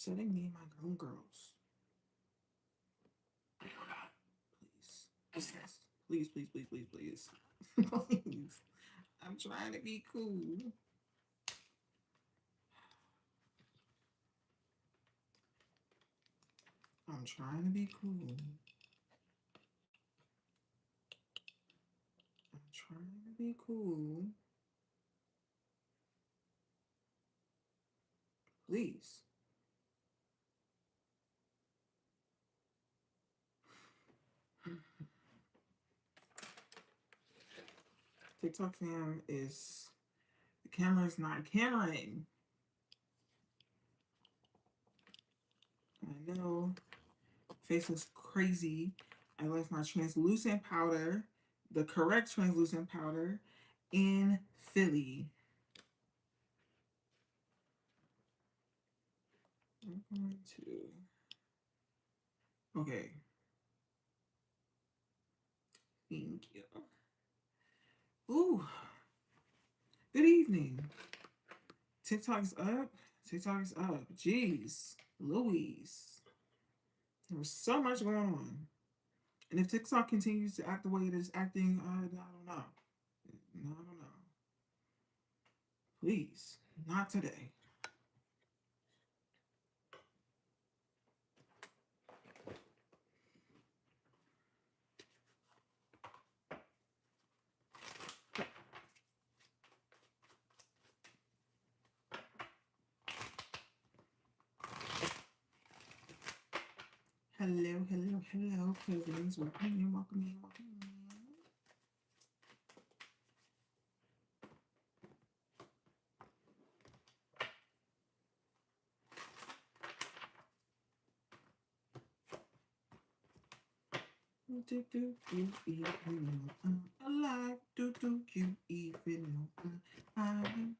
upsetting me and my homegirls. Please. Please, please, please, please, please. Please. I'm trying to be cool. I'm trying to be cool. I'm trying to be cool. Please. TikTok fam is the camera is not cameraing. I know. Face looks crazy. I left my translucent powder, the correct translucent powder, in Philly. I'm going to. Okay. Thank you. Ooh. Good evening. TikTok's up. TikTok's up. Jeez. Louise. There was so much going on. And if TikTok continues to act the way it is acting, I don't know. No, I don't know. Please. Not today. Hello, hello, hello, cousins. Welcome in, welcome in, welcome in. Do do you even know I'm alive? Do you even know I'm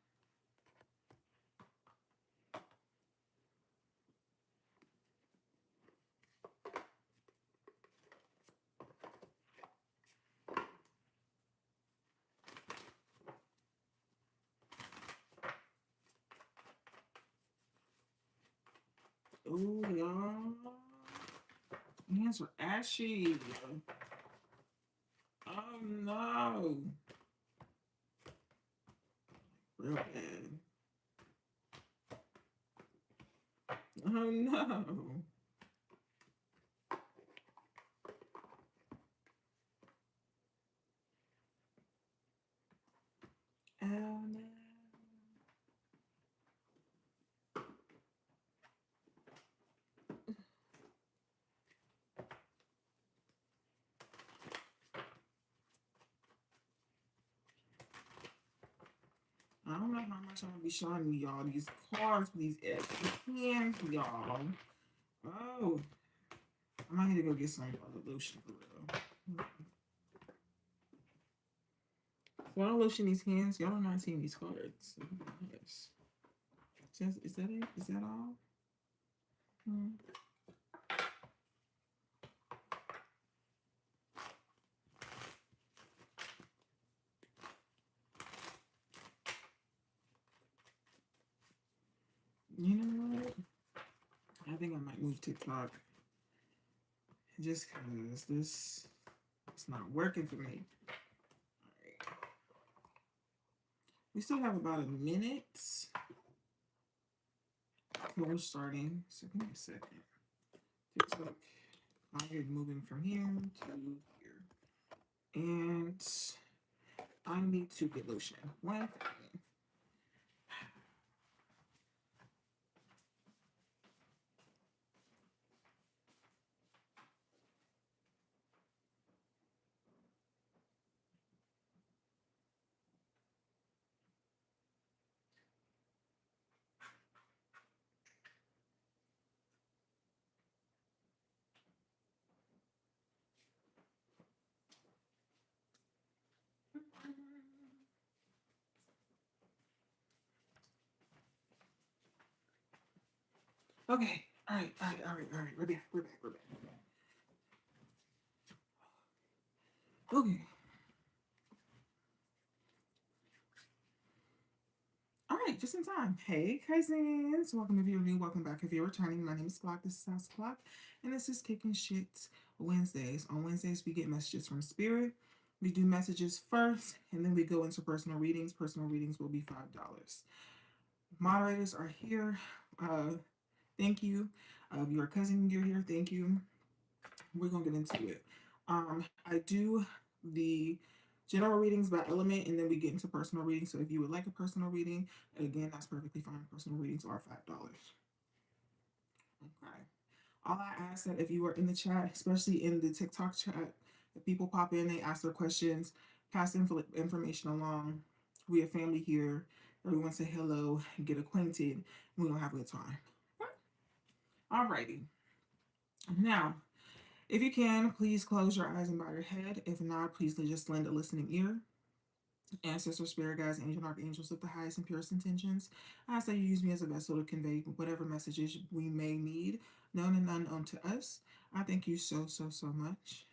Oh, y'all. Hands are ashy. Oh no. Real bad. Oh no. Oh no. I don't know how much I'm gonna be showing you y'all these cards, these hands, y'all. Oh, I might need to go get some lotion for real. So I don't lotion these hands. Y'all are not seeing these cards. Yes. Is that it? Is that all? Hmm. You know what? I think I might move TikTok just because this it's not working for me. All right. We still have about a minute before we're starting. So give me a second. TikTok. I'm moving from here to here. And I need to get lotion. One thing. Okay. All right. All right. All right. All right. We're back. We're back. We're back. Okay. All right, just in time. Hey, cousins. Welcome if you're new. Welcome back if you're returning. My name is Clock. This is House Clock. And this is Kickin Shit Wednesdays. On Wednesdays, we get messages from Spirit. We do messages first, and then we go into personal readings. Personal readings will be $5. Moderators are here. Thank you. Your cousin, you're here. Thank you. We're going to get into it. I do the general readings by element, and then we get into personal readings. So if you would like a personal reading, again, that's perfectly fine. Personal readings are $5. Okay. All I ask that if you are in the chat, especially in the TikTok chat, if people pop in, they ask their questions, pass information along. We a family here. Everyone say hello, get acquainted. We're gonna have a good time. Okay? Alrighty. Now, if you can, please close your eyes and bow your head. If not, please just lend a listening ear. Ancestors, spirit guides, angel, archangels with the highest and purest intentions, I ask that you use me as a vessel to convey whatever messages we may need, known and unknown to us. I thank you so, so, so much.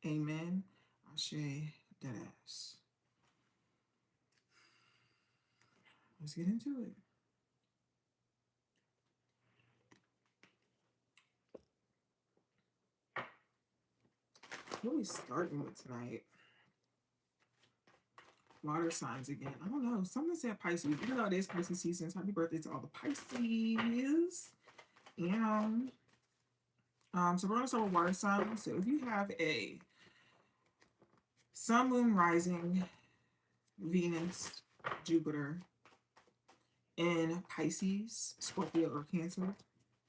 Amen. Ashe, Deadass. Let's get into it. What are we starting with tonight? Water signs again. I don't know. Something said Pisces. Even though it is Pisces season, happy birthday to all the Pisces. And so we're gonna start with water signs. So if you have a sun, moon, rising, Venus, Jupiter, in Pisces, Scorpio, or Cancer,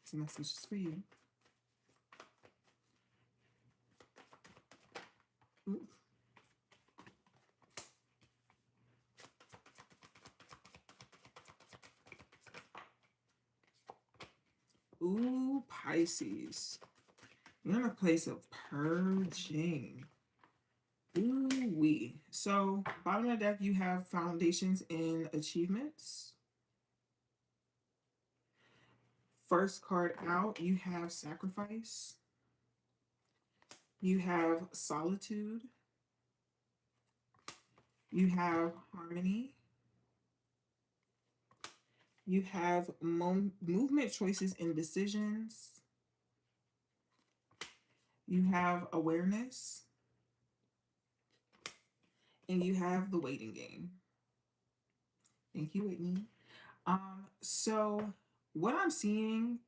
this message is for you. Ooh. Ooh, Pisces. You're in a place of purging. Ooh wee. So, bottom of the deck, you have foundations and achievements. First card out, you have sacrifice. You have solitude. You have harmony. You have movement choices and decisions. You have awareness. And you have the waiting game. Thank you, Whitney. So what I'm seeing,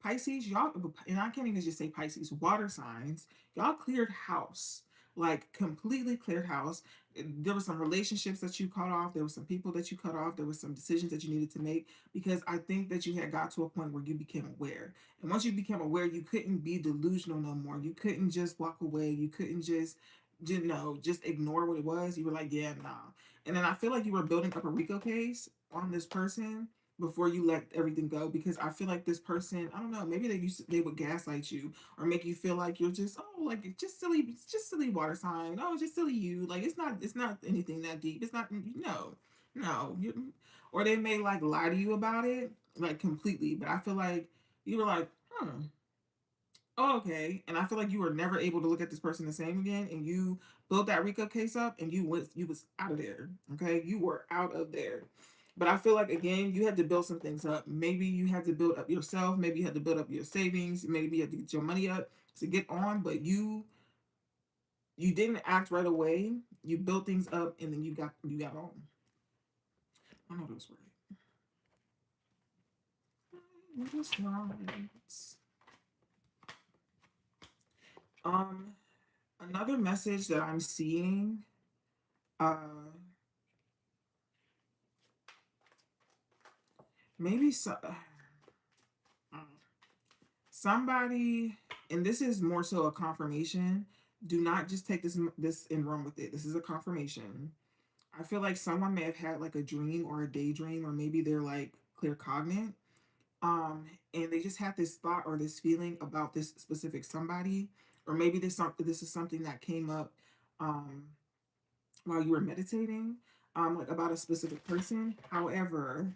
Pisces, y'all, and I can't even just say Pisces, water signs, y'all cleared house, like completely cleared house. There were some relationships that you cut off. There were some people that you cut off. There were some decisions that you needed to make because I think that you had got to a point where you became aware. And once you became aware, you couldn't be delusional no more. You couldn't just walk away. You couldn't just ignore what it was. You were like, yeah, nah. And then I feel like you were building up a RICO case on this person before you let everything go because I feel like this person, I don't know, maybe they would gaslight you or make you feel like you're just like it's just silly water sign. Oh, it's just silly you. Like it's not anything that deep. It's not no. Or they may like lie to you about it like completely, but I feel like you were like, oh, okay. And I feel like you were never able to look at this person the same again, and you built that RICO case up, and you was out of there. Okay, you were out of there. But I feel like again, you had to build some things up. Maybe you had to build up yourself. Maybe you had to build up your savings. Maybe you had to get your money up to get on. But you didn't act right away. You built things up, and then you got on. I know those words. Um, Another message that I'm seeing. Uh, maybe so. Somebody, and this is more so a confirmation. Do not just take this and run with it. This is a confirmation. I feel like someone may have had like a dream or a daydream, or maybe they're like claircognate, and they just had this thought or this feeling about this specific somebody, or maybe this is something that came up um, while you were meditating, like about a specific person. However,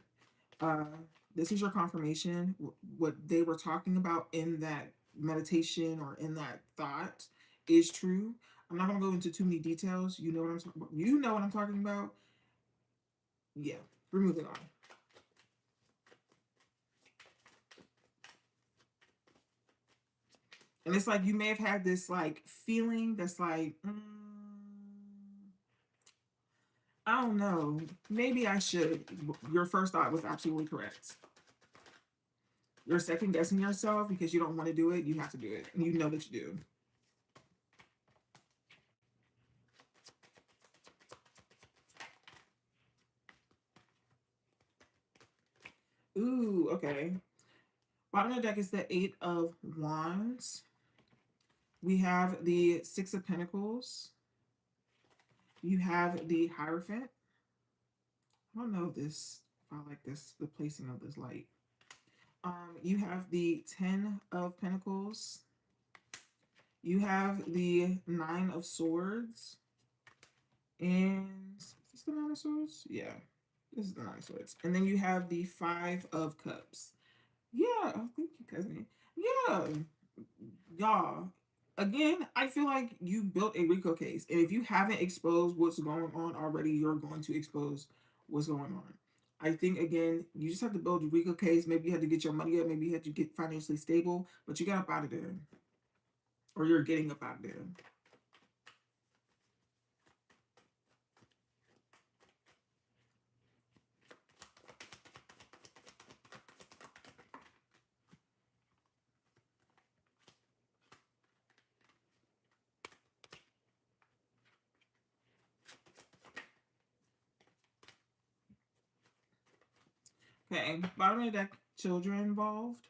uh, this is your confirmation. What they were talking about in that meditation or in that thought is true. I'm not going to go into too many details. You know what I'm talking about. You know what I'm talking about. Yeah, we're moving on. And it's like you may have had this like feeling that's like, I don't know, maybe I should. Your first thought was absolutely correct. You're second guessing yourself because you don't want to do it. You have to do it, and you know that you do. Ooh, okay. Bottom of the deck is the Eight of Wands. We have the Six of Pentacles. You have the Hierophant. I don't know if I like this, the placing of this light. You have the Ten of Pentacles. You have the Nine of Swords. And is this the Nine of Swords? Yeah, this is the Nine of Swords. And then you have the Five of Cups. Yeah, oh, thank you, cousin. Yeah, y'all. Again, I feel like you built a Rico case, and if you haven't exposed what's going on already, you're going to expose what's going on. I think again, you just have to build a Rico case. Maybe you had to get your money up. Maybe you had to get financially stable, but you got up out of there, or you're getting up out of there. Okay, bottom of the deck, children involved.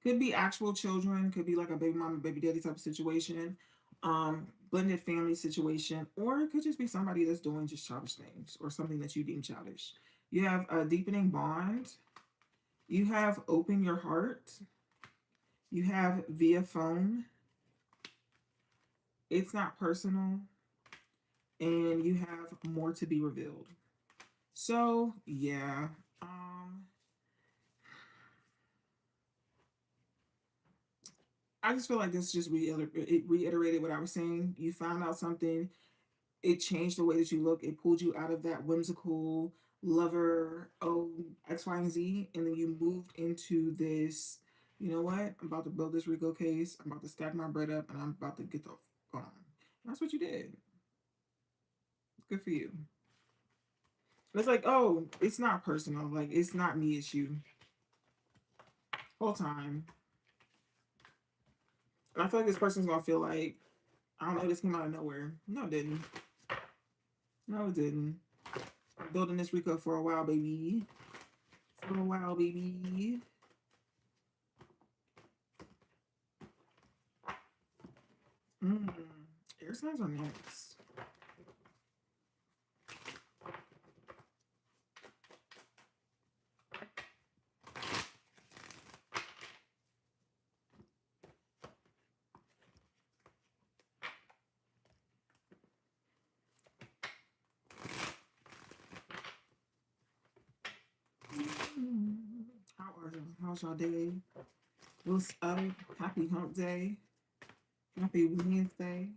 Could be actual children, could be like a baby mama, baby daddy type of situation, blended family situation, or it could just be somebody that's doing just childish things or something that you deem childish. You have a deepening bond. You have open your heart. You have via phone. It's not personal. And you have more to be revealed. So, yeah. I just feel like this just reiterated what I was saying. You found out something, it changed the way that you look. It pulled you out of that whimsical lover, oh, X, Y, and Z. And then you moved into this, you know what? I'm about to build this Rico case. I'm about to stack my bread up and I'm about to get the phone. That's what you did. Good for you. It's like, oh, it's not personal. Like, it's not me, it's you. Whole time. And I feel like this person's gonna feel like, I don't know, this came out of nowhere. No, it didn't. No, it didn't. I'm building this Rico for a while, baby. For a while, baby. Mm. Air signs are next. How are you? How's your day? What's up? Happy hump day. Happy Wednesday.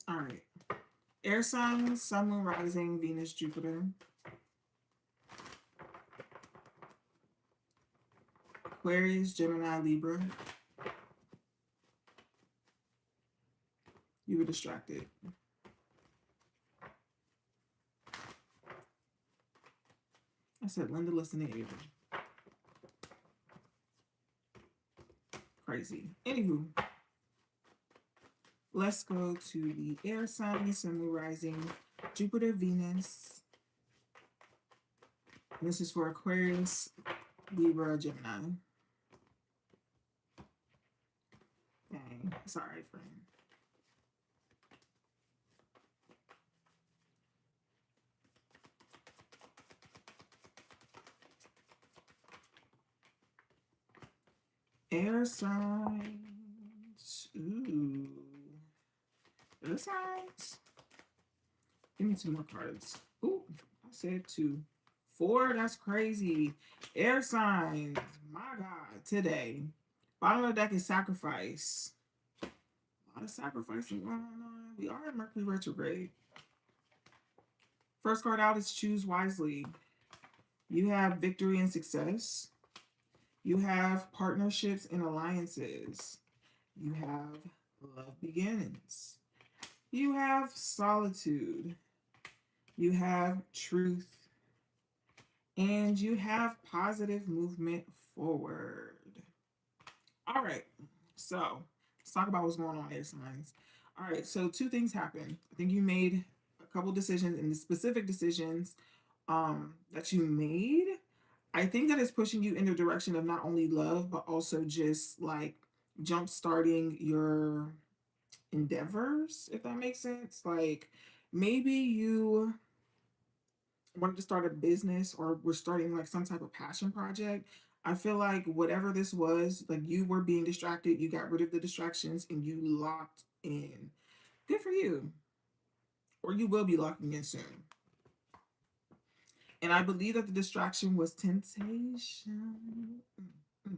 All right. Air signs, sun, moon, rising, Venus, Jupiter. Aquarius, Gemini, Libra. You were distracted. I said, Linda, listen to Avery. Crazy. Anywho, let's go to the air signs, sun, moon, rising, Jupiter, Venus. This is for Aquarius, Libra, Gemini. Dang. Sorry, friend. Air signs. Ooh. Air signs. Give me two more cards. Ooh, I said two. Four, that's crazy. Air signs. My God, today. Bottom of the deck is sacrifice. A lot of sacrificing going on. we are in Mercury retrograde. First card out is choose wisely. You have victory and success. You have partnerships and alliances. You have love begins. You have solitude. You have truth. And you have positive movement forward. All right. So let's talk about what's going on, air signs. All right. So two things happened. I think you made a couple decisions, and the specific decisions that you made, I think that is pushing you in the direction of not only love, but also just like jump starting your endeavors, if that makes sense. Like maybe you wanted to start a business or we're starting like some type of passion project. I feel like whatever this was, like you were being distracted, you got rid of the distractions and you locked in. Good for you. Or you will be locking in soon. And I believe that the distraction was temptation. Mm-mm.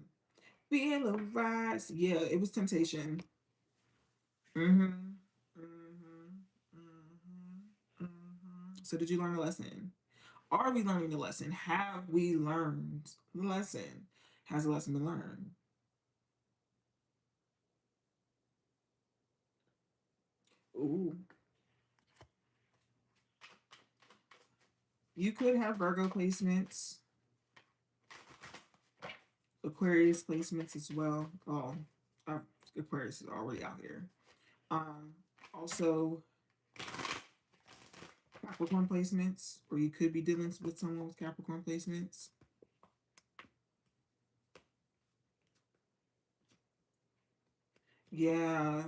Feel a rise. Yeah, it was temptation. Mm-hmm. Mm-hmm. Mm-hmm. Mm-hmm. So did you learn a lesson? Are we learning the lesson? Have we learned the lesson? Has the lesson been learned? Ooh. You could have Virgo placements, Aquarius placements as well. Oh, uh, Aquarius is already out here. Um, Also Capricorn placements, or you could be dealing with someone with Capricorn placements. Yeah,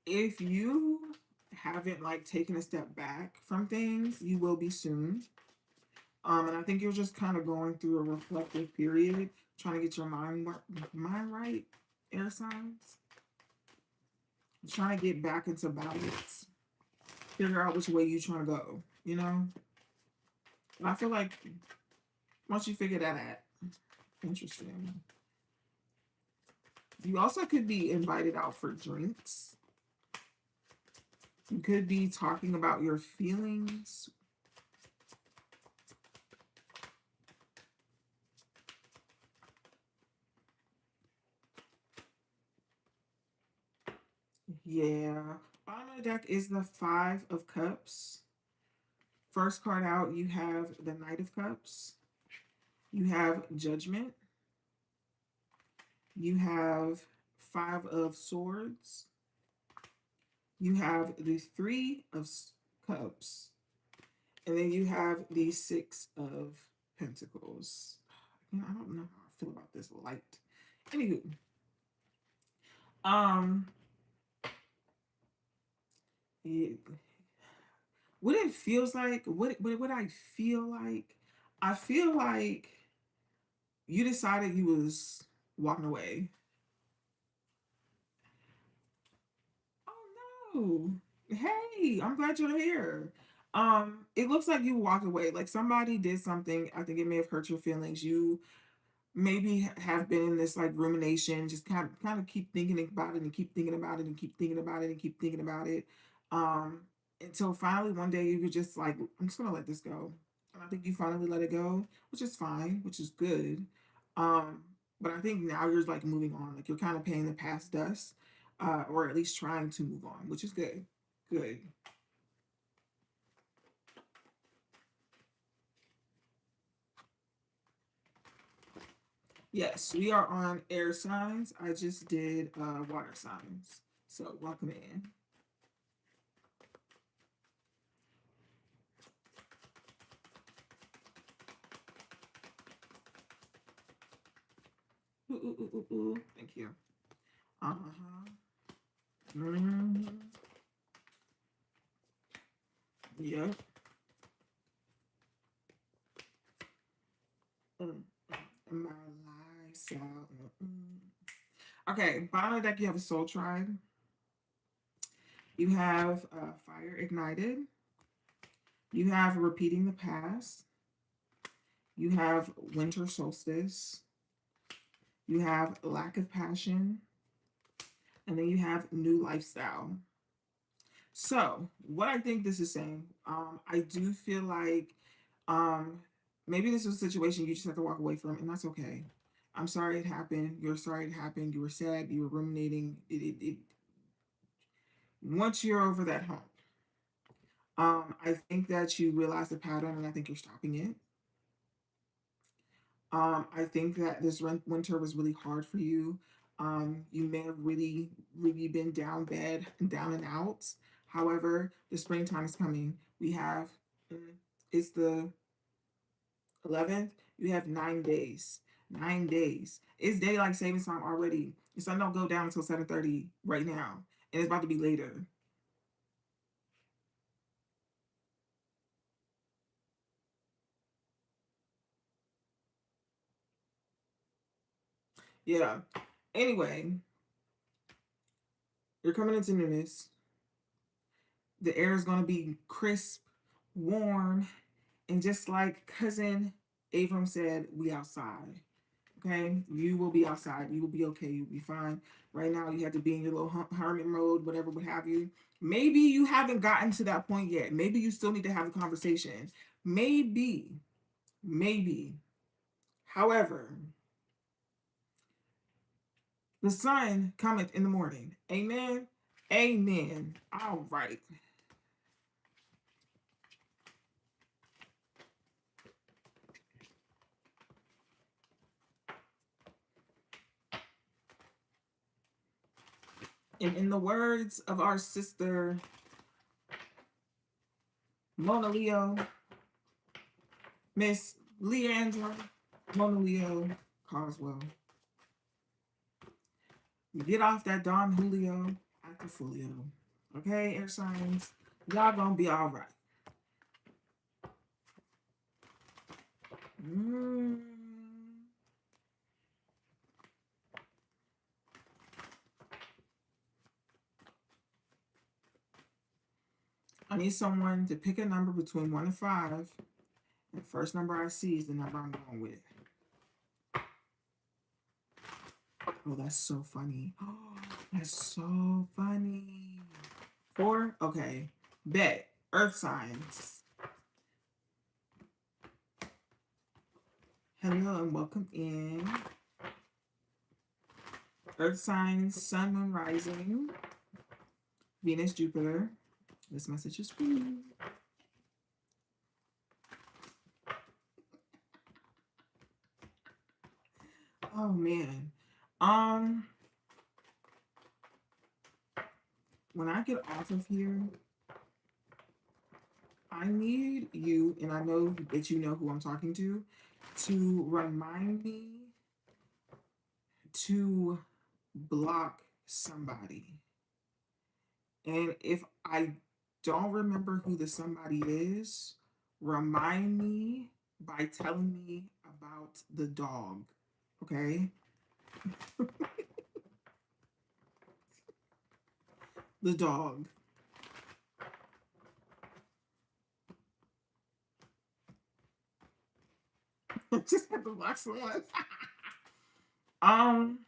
if you haven't like taken a step back from things, you will be soon. And I think you're just kind of going through a reflective period, trying to get your mind right, air signs. Trying to get back into balance, figure out which way you're trying to go, you know? And I feel like once you figure that out, interesting. You also could be invited out for drinks. You could be talking about your feelings. Yeah. Bottom of the deck is the Five of Cups. First card out, you have the Knight of Cups. You have Judgment. You have Five of Swords. You have the Three of Cups. And then you have the Six of Pentacles. I don't know how I feel about this light. Anywho, um, it, what it feels like, what I feel like, I feel like you decided you was walking away. Oh no. Hey, I'm glad you're here. It looks like you walked away. Like somebody did something. I think it may have hurt your feelings. You maybe have been in this like rumination, just kind of keep thinking about it and keep thinking about it and keep thinking about it and keep thinking about it. Um, until finally one day you were just like, I'm just gonna let this go. And I think you finally let it go, which is fine, which is good. Um, but I think now you're like moving on, like you're kind of paying the past dust, or at least trying to move on, which is good. Good. Yes, we are on air signs. I just did water signs. So welcome in. Ooh, ooh, ooh, ooh, ooh. Thank you. Uh-huh. Mm-hmm. Yep. Mm. My lifestyle. Mm. Okay, bottom of the deck, you have a soul tribe. You have fire ignited. You have repeating the past. You have winter solstice. You have lack of passion. And then you have new lifestyle. So, what I think this is saying, I do feel like um, maybe this is a situation you just have to walk away from, and that's okay. I'm sorry it happened. You're sorry it happened. You were sad. You were ruminating. Once you're over that hump, I think that you realize the pattern, and I think you're stopping it. I think that this winter was really hard for you. You may have really been down bad and down and out. However, the springtime is coming. We have, mm, it's the 11th. You have 9 days. 9 days. It's daylight savings time already. The sun don't go down until 7:30 right now, and it's about to be later. Yeah. Anyway, you're coming into newness. The air is going to be crisp, warm, and just like cousin Abram said, we outside. Okay, you will be outside. You will be okay. You'll be fine. Right now, you have to be in your little hermit mode, whatever, what have you. Maybe you haven't gotten to that point yet. Maybe you still need to have a conversation. Maybe, maybe. However, the sun cometh in the morning. Amen. Amen. All right. And in the words of our sister Mona Leo, Miss Leandra Mona Leo Carswell, get off that Don Julio after Fulio. Okay, air signs, y'all gonna be all right. Mm. I need someone to pick a number between 1 and 5. And the first number I see is the number I'm going with. Oh, that's so funny. Oh, that's so funny. 4? Okay. Bet. Earth signs. Hello and welcome in. Earth signs, sun, moon, rising, Venus, Jupiter. This message is for you. Oh man. Um, when I get off of here, I need you, and I know that you know who I'm talking to remind me to block somebody. And if I don't remember who the somebody is, remind me by telling me about the dog. Okay? The dog. Just had to block someone. um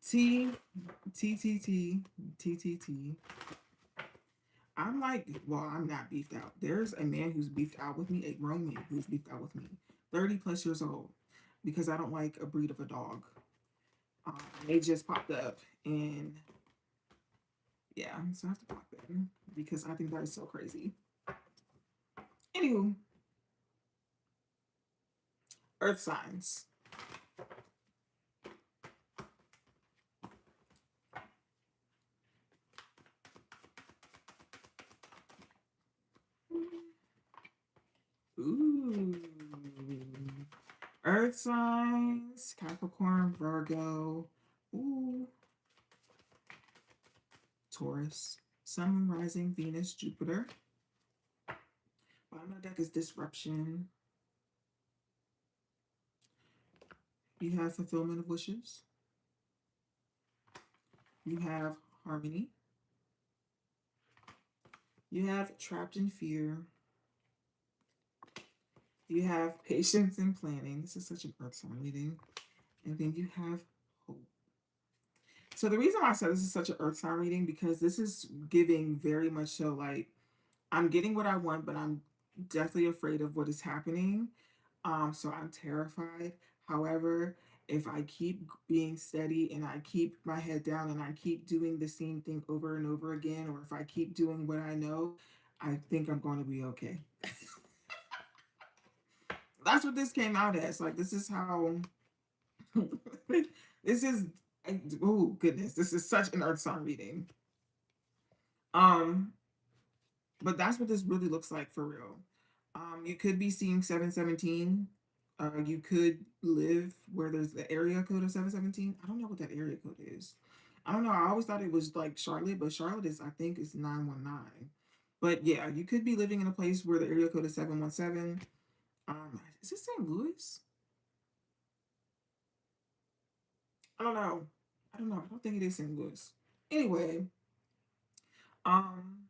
T T T T T T T. I'm like, well, I'm not beefed out. There's a man who's beefed out with me, a grown man who's beefed out with me, 30 plus years old, because I don't like a breed of a dog. They just popped up, and yeah, so I have to block them because I think that is so crazy. Anywho, earth signs. Ooh. Earth signs, Capricorn, Virgo, ooh, Taurus, Sun, Rising, Venus, Jupiter. Bottom of the deck is disruption. You have fulfillment of wishes. You have harmony. You have trapped in fear. You have patience and planning. This is such an earth sign reading. And then you have hope. So the reason why I said this is such an earth sign reading, because this is giving very much so like I'm getting what I want, but I'm deathly afraid of what is happening. So I'm terrified. However, if I keep being steady and I keep my head down and I keep doing the same thing over and over again, or if I keep doing what I know, I think I'm going to be okay. That's what this came out as. Like, this is how, this is, oh goodness, this is such an earth sign reading. Um, but that's what this really looks like for real. You could be seeing 717. You could live where there's the area code of 717. I don't know what that area code is. I don't know. I always thought it was like Charlotte, but Charlotte is, I think, is 919. But yeah, you could be living in a place where the area code is 717. Is it St. Louis? I don't know. I don't know. I don't think it is St. Louis. Anyway, um,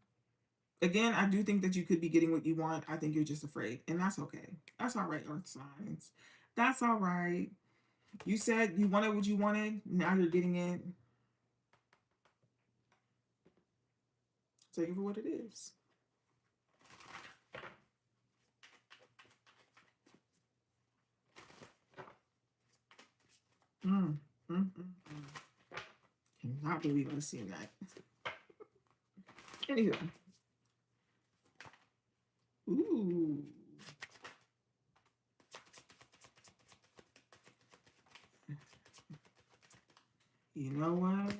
again, I do think that you could be getting what you want. I think you're just afraid, and that's okay. That's all right, Earth signs. That's all right. You said you wanted what you wanted. Now you're getting it. Take it for what it is. Mm, mm. Cannot believe I've seen that. Anywho, ooh, you know what?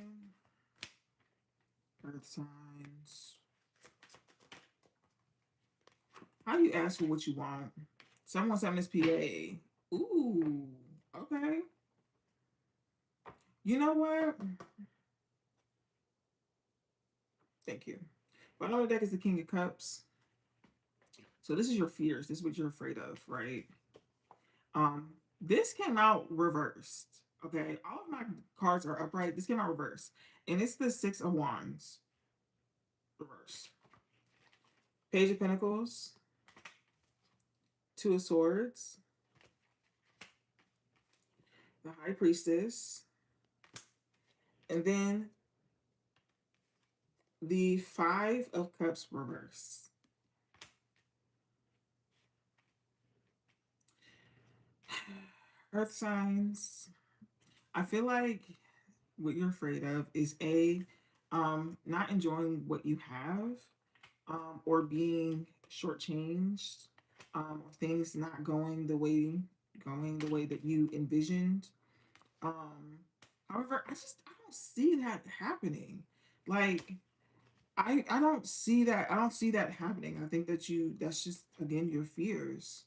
Earth signs. How do you ask for what you want? 717 is PA. Ooh, okay. You know what? Thank you. Bottom of the deck is the King of Cups. So this is your fears. This is what you're afraid of, right? Um, this came out reversed. Okay, all of my cards are upright. This came out reversed, and it's the Six of Wands reversed. Page of Pentacles, Two of Swords, the High Priestess, and then the Five of Cups reversed. Earth signs. I feel like what you're afraid of is not enjoying what you have, or being shortchanged, or things not going the way that you envisioned. Um, However, I don't see that happening. Like I don't see that. I don't see that happening. I think that that's just again your fears.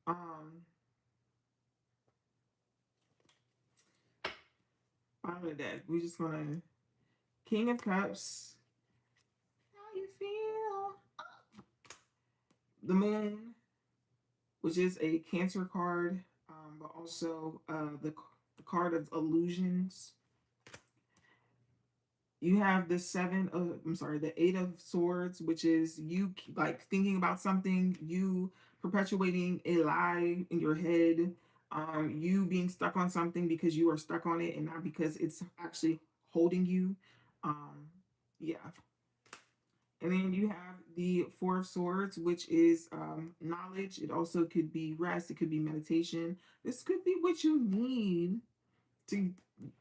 Um, Bottom of the deck. We're just gonna King of Cups. How you feel? The Moon, which is a Cancer card, but also the card of illusions. You have the the Eight of Swords, which is you like thinking about something, you perpetuating a lie in your head, you being stuck on something because you are stuck on it and not because it's actually holding you. Um, yeah. And then you have the Four of Swords, which is knowledge. It also could be rest. It could be meditation. This could be what you need to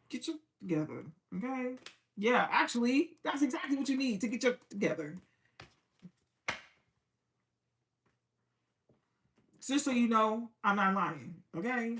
get your together. Okay. Yeah, actually, that's exactly what you need to get your together. Just so you know, I'm not lying. Okay.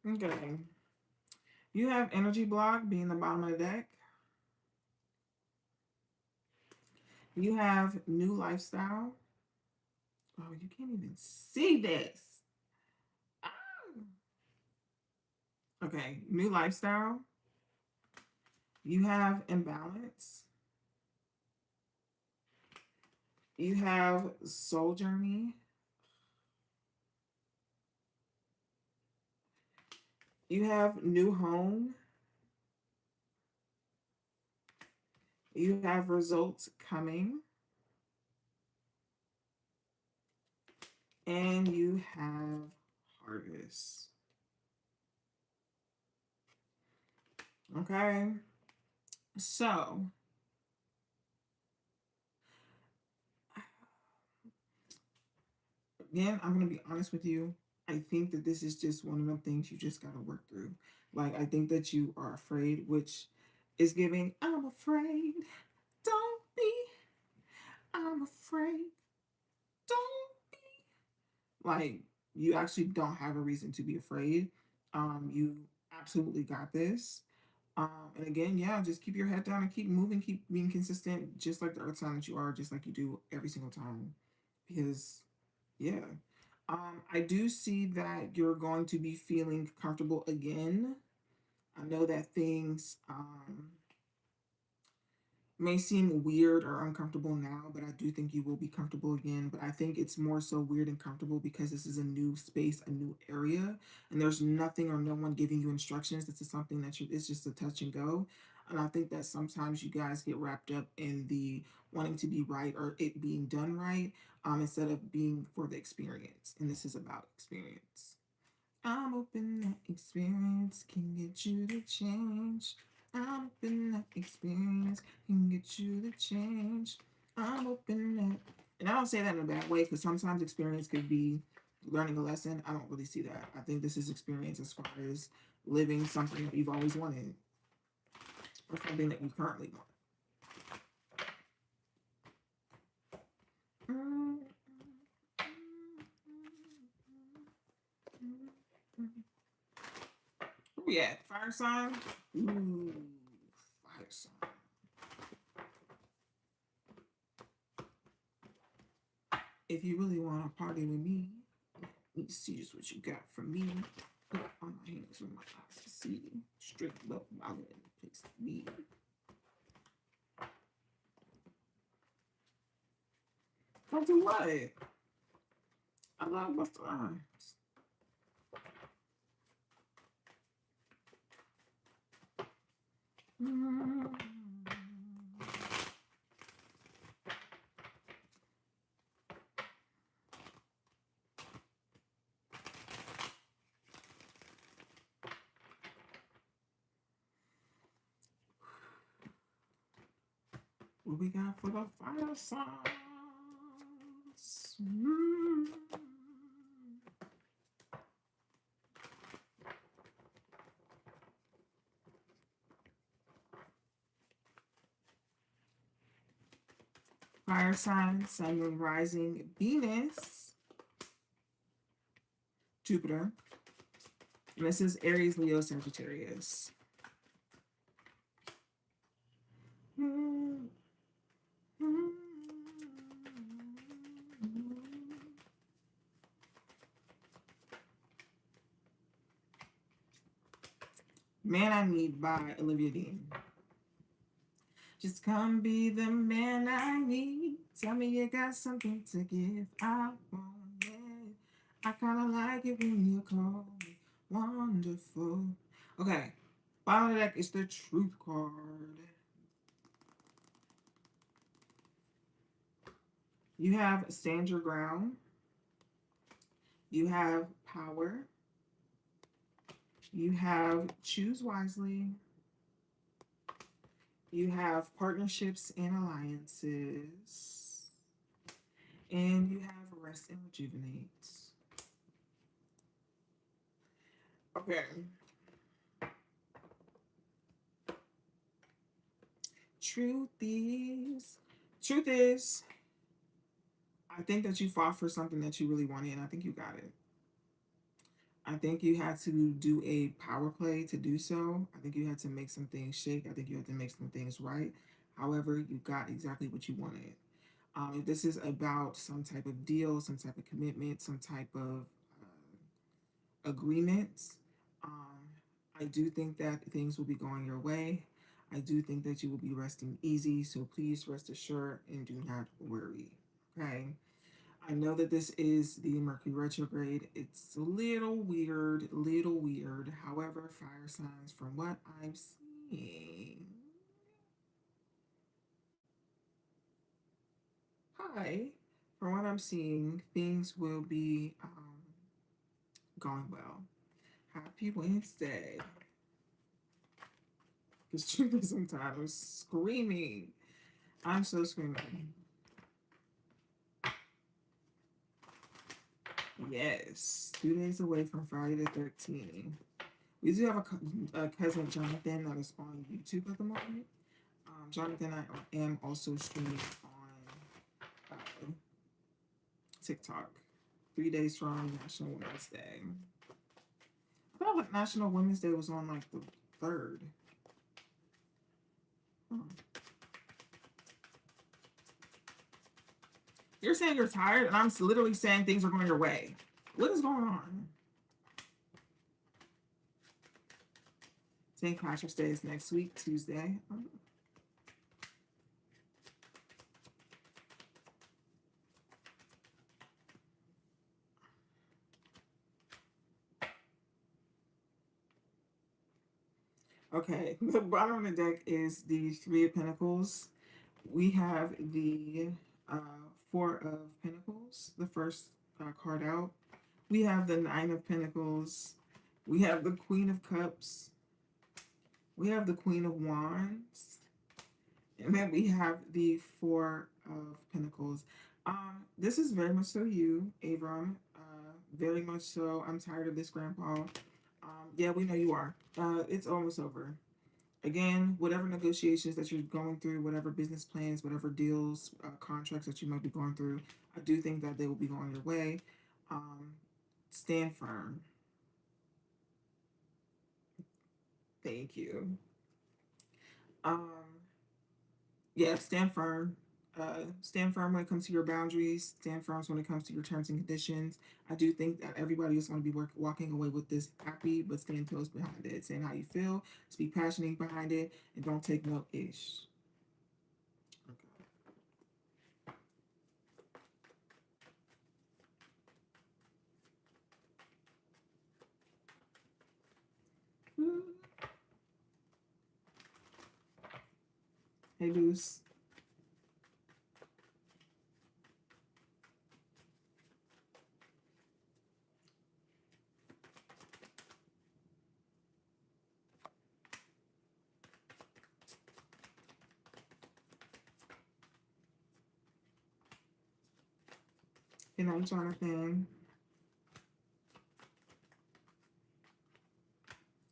Okay. You have energy block being the bottom of the deck. You have new lifestyle. Oh, you can't even see this. Ah. Okay, new lifestyle. You have imbalance. You have soul journey. You have new home. You have results coming. And you have harvest. Okay. So, again, I'm going to be honest with you. I think that this is just one of the things you just got to work through. Like, I think that you are afraid, which is giving, I'm afraid. Don't be. I'm afraid. Don't be. Like, you actually don't have a reason to be afraid. You absolutely got this. And again, yeah, just keep your head down and keep moving, keep being consistent, just like the earth sign that you are, just like you do every single time. Because, yeah. I do see that you're going to be feeling comfortable again. I know that things may seem weird or uncomfortable now, but I do think you will be comfortable again. But I think it's more so weird and comfortable because this is a new space, a new area, and there's nothing or no one giving you instructions. This is something that it's just a touch and go. And I think that sometimes you guys get wrapped up in the wanting to be right or it being done right, instead of being for the experience. And this is about experience. I'm hoping that experience can get you to change. I'm hoping that experience can get you to change. I'm hoping that. And I don't say that in a bad way because sometimes experience could be learning a lesson. I don't really see that. I think this is experience as far as living something that you've always wanted or something that you currently want. Mm, Where we at? Fire sign? Ooh, fire sign. If you really want to party with me, let me see just what you got from me. Put on my hands with my eyes to see. Straight love, violent in the place to be. Don't do what? I love Buster Rhymes. Mm. What we got for the fire signs? Mm. Fire sign, sun, moon, rising, Venus, Jupiter. And this is Aries, Leo, Sagittarius. Mm. Mm. Man I Need by Olivia Dean. Just come be the man I need. Tell me you got something to give. I want it. I kind of like it when you call me wonderful. Okay. Bottom of the deck is the Truth card. You have Stand Your Ground. You have Power. You have Choose Wisely. You have Partnerships and Alliances. And you have Rest and Rejuvenate. Okay. Truth is, truth is, I think that you fought for something that you really wanted, and I think you got it. I think you had to do a power play to do so. I think you had to make some things shake. I think you had to make some things right. However, you got exactly what you wanted. If this is about some type of deal, some type of commitment, some type of agreement, um, I do think that things will be going your way. I do think that you will be resting easy. So please rest assured and do not worry. Okay. I know that this is the Mercury retrograde. It's a little weird, little weird. However, fire signs, from what I'm seeing, hi, from what I'm seeing, things will be going well. Happy Wednesday. Because truth is, sometimes I'm screaming. I'm so screaming. Yes, 2 days away from Friday the 13th. We do have a cousin Jonathan that is on YouTube at the moment. Jonathan, I am also streaming on TikTok. 3 days from National Women's Day. I thought like National Women's Day was on like the third. Huh. You're saying you're tired, and I'm literally saying things are going your way. What is going on? St. Patrick's Day is next week, Tuesday. Okay, the bottom of the deck is the Three of Pentacles. We have the uh, Four of Pentacles, the first card out. We have the Nine of Pentacles. We have the Queen of Cups. We have the Queen of Wands. And then we have the Four of Pentacles. This is very much so you, Abram. Very much so. I'm tired of this, Grandpa. Yeah, we know you are. It's almost over. Again, whatever negotiations that you're going through, whatever business plans, whatever deals, contracts that you might be going through, I do think that they will be going your way. Um, stand firm. Thank you. Um, yeah, stand firm. Stand firm when it comes to your boundaries. Stand firm when it comes to your terms and conditions. I do think that everybody is going to be walking away with this happy, but staying close behind it. Saying how you feel, speak passionately behind it, and don't take no ish. Okay. Hey, Luce. Good night, Jonathan.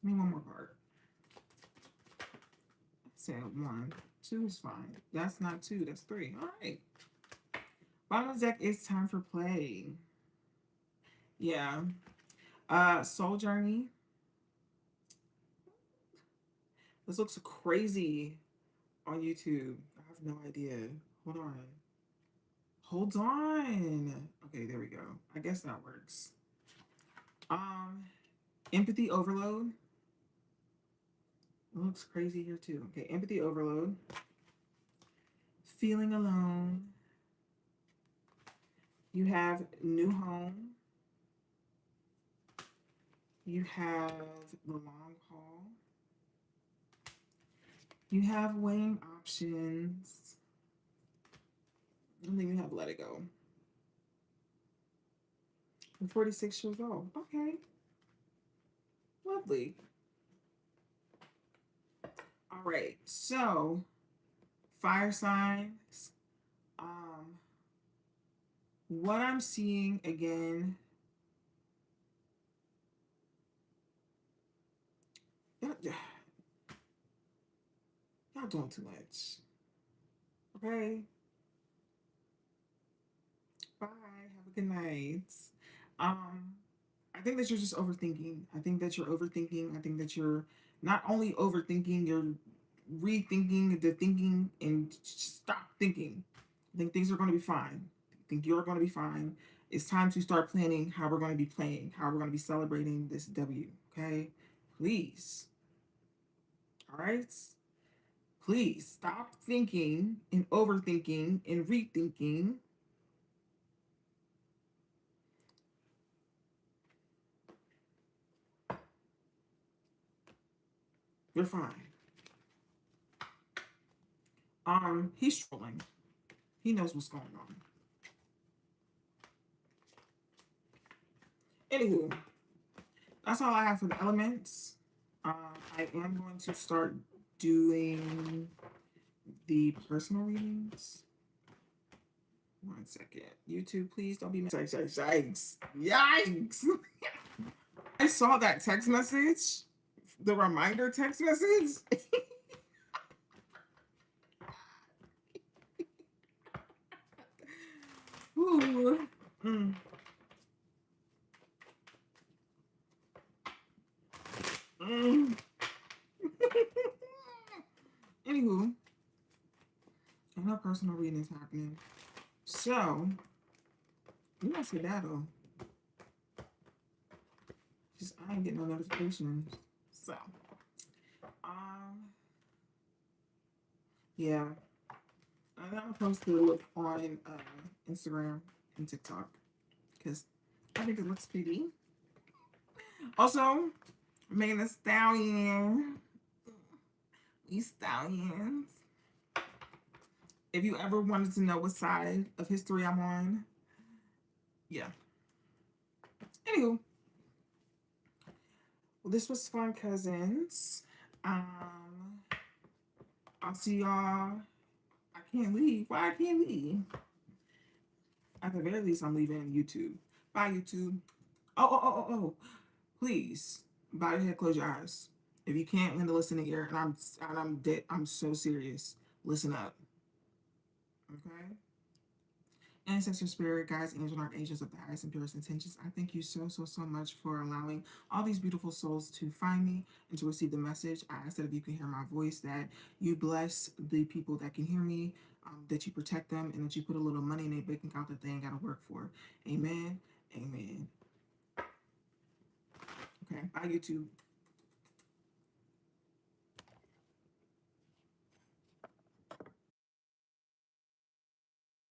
Give me one more card. Said one. Two is fine. That's not two, that's three. All right. Bottom of the deck, it's time for play. Yeah. Soul Journey. This looks crazy on YouTube. I have no idea. Hold on. Hold on. Okay, there we go. I guess that works. Um, Empathy Overload. It looks crazy here too. Okay, Empathy Overload. Feeling Alone. You have New Home. You have The Long Haul. You have Weighing Options. And then you have Let It Go. And 46 years old. Okay. Lovely. All right. So, fire signs. Um, what I'm seeing again, y'all, y'all doing too much. Okay. Bye. Have a good night. Um, I think that you're just overthinking. I think that you're overthinking. I think that you're not only overthinking, you're rethinking the thinking and stop thinking. I think things are going to be fine. I think you're going to be fine. It's time to start planning how we're going to be playing, how we're going to be celebrating this W. Okay, Please. All right? Please stop thinking and overthinking and rethinking. You're fine. He's trolling. He knows what's going on. Anywho, that's all I have for the elements. I am going to start doing the personal readings. 1 second. YouTube, please don't be mad. Yikes. Yikes. I saw that text message, the reminder text message. Ooh. Mm. Mm. Anywho, no personal reading is happening. So, you must skedaddle. Just I ain't getting no notifications. So, um, yeah. I'm gonna post it on Instagram and TikTok because I think it looks pretty. Also, Megan Thee Stallion. We stallions. If you ever wanted to know what side of history I'm on, yeah. Anywho, well, this was fun, cousins. I'll see y'all. I can't leave. Why I can't leave? At the very least, I'm leaving YouTube. Bye, YouTube. Oh. Please, bow your head, close your eyes. If you can't lend a listening ear, and I'm dead, I'm so serious. Listen up, okay? Ancestor spirit, guides, angels, and archangels of the highest and purest intentions, I thank you so much for allowing all these beautiful souls to find me and to receive the message. I ask that if you can hear my voice, that you bless the people that can hear me, that you protect them, and that you put a little money in their bank account that they ain't got to work for. Amen. Amen. Okay, bye, YouTube.